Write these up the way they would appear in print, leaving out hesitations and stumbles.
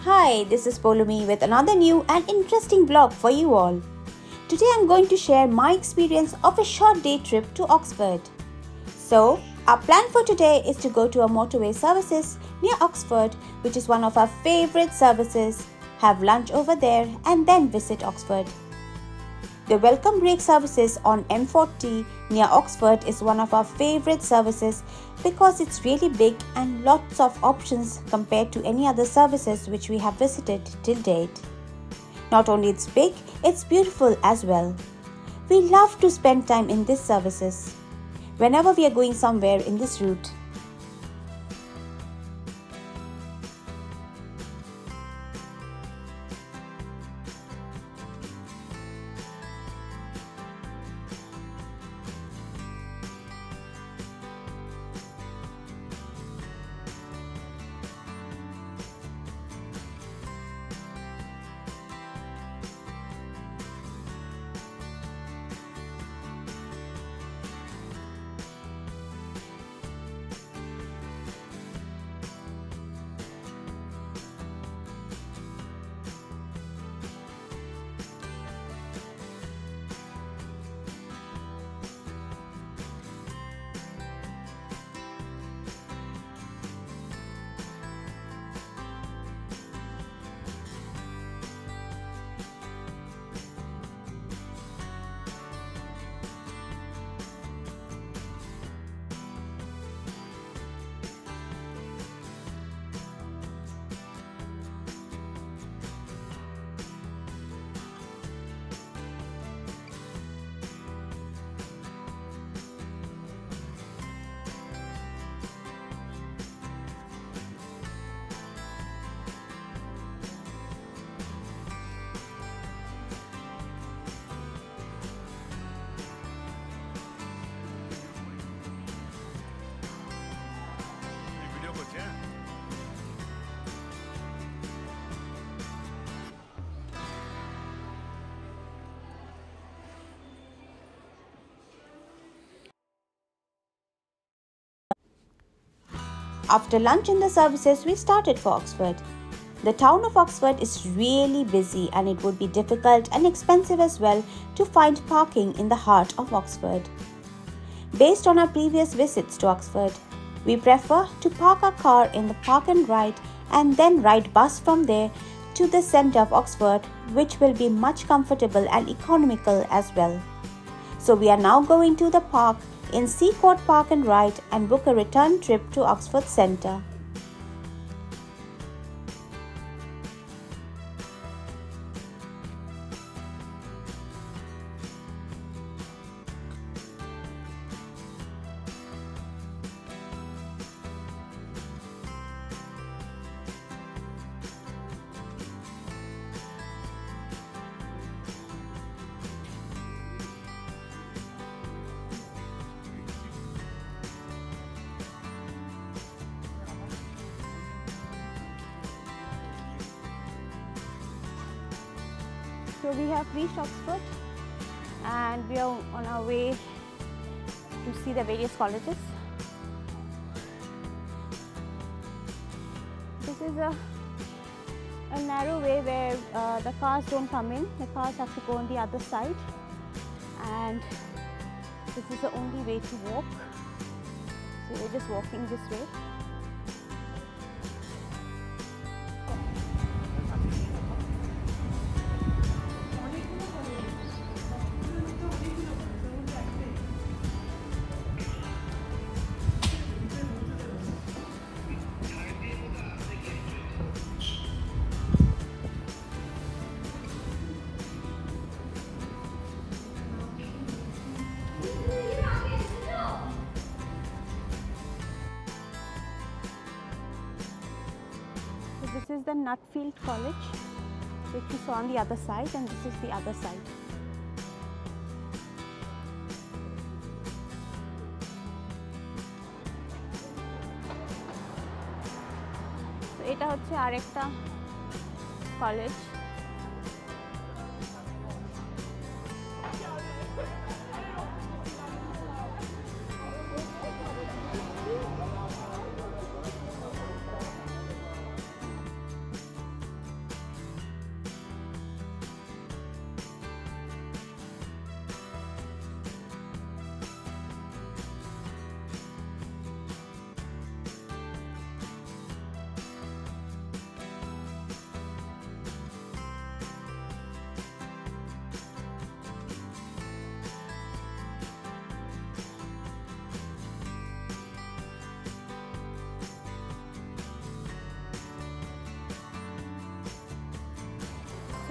Hi, this is Polumi with another new and interesting vlog for you all. Today I'm going to share my experience of a short day trip to Oxford. So, our plan for today is to go to a motorway services near Oxford, which is one of our favorite services, have lunch over there and then visit Oxford. The welcome break services on M40 near Oxford is one of our favorite services because it's really big and lots of options compared to any other services which we have visited till date. Not only it's big, it's beautiful as well. We love to spend time in these services whenever we are going somewhere in this route. After lunch in the services, we started for Oxford. The town of Oxford is really busy and it would be difficult and expensive as well to find parking in the heart of Oxford. Based on our previous visits to Oxford, we prefer to park our car in the park and ride and then ride bus from there to the centre of Oxford, which will be much comfortable and economical as well. So we are now going to the park in Seacourt Park and Ride and book a return trip to Oxford Centre. So we have reached Oxford and we are on our way to see the various colleges. This is a narrow way where the cars don't come in. The cars have to go on the other side, and this is the only way to walk. So we're just walking this way. This is the Nutfield College, which you saw on the other side, and this is the other side. So এটা হচ্ছে আরেকটা college.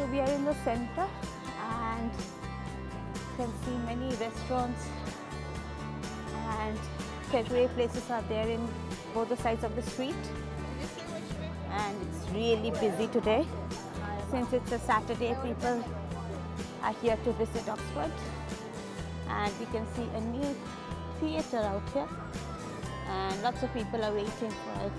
So we are in the center and you can see many restaurants and takeaway places are there in both the sides of the street, and it's really busy today. Since it's a Saturday, people are here to visit Oxford, and we can see a new theatre out here and lots of people are waiting for it.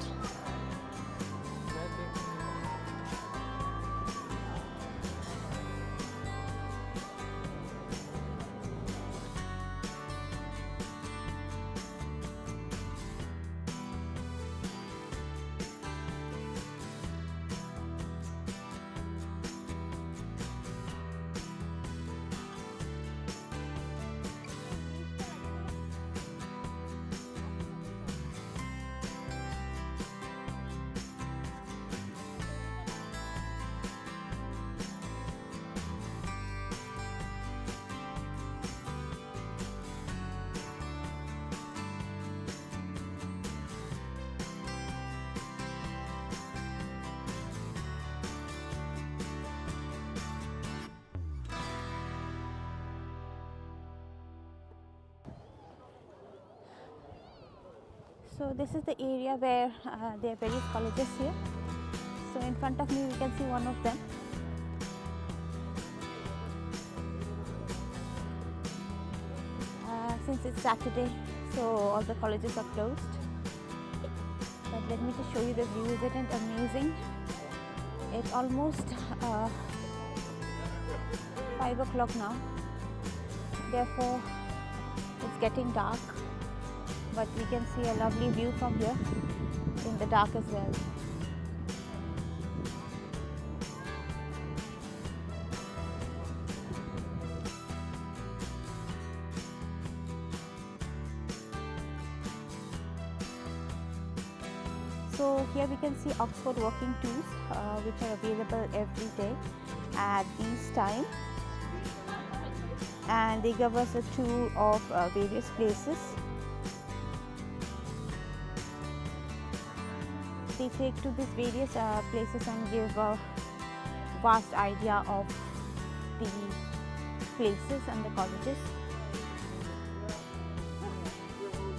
So this is the area where there are various colleges here. So in front of me we can see one of them. Since it's Saturday, so all the colleges are closed. But let me just show you the view. Isn't it amazing? It's almost 5 o'clock now. Therefore, it's getting dark. But we can see a lovely view from here in the dark as well. So here we can see Oxford walking tours which are available every day at this time, and they give us a tour of various places. They take to these various places and give a vast idea of the places and the colleges.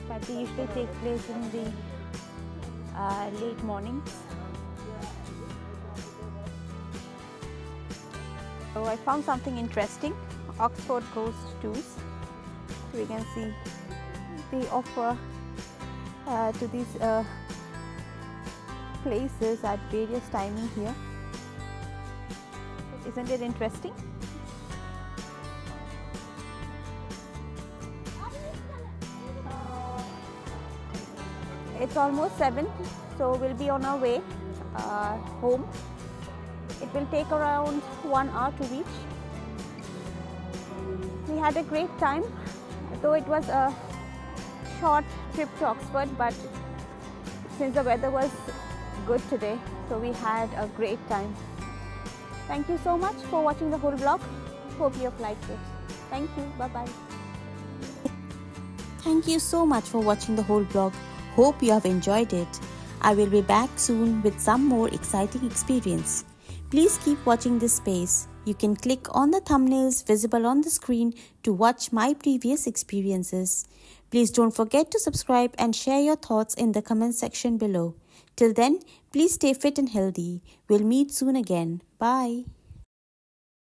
But they usually take place in the late mornings. So I found something interesting, Oxford Coast Tours. So we can see they offer to these places at various timing here. Isn't it interesting? It's almost 7, so we'll be on our way home. It will take around 1 hour to reach. We had a great time, though it was a short trip to Oxford, but since the weather was good today, so we had a great time. Thank you so much for watching the whole vlog. Hope you have liked it. Thank you. Bye-bye. Thank you so much for watching the whole vlog. Hope you have enjoyed it. I will be back soon with some more exciting experience. Please keep watching this space. You can click on the thumbnails visible on the screen to watch my previous experiences. Please don't forget to subscribe and share your thoughts in the comment section below. Till then, please stay fit and healthy. We'll meet soon again. Bye.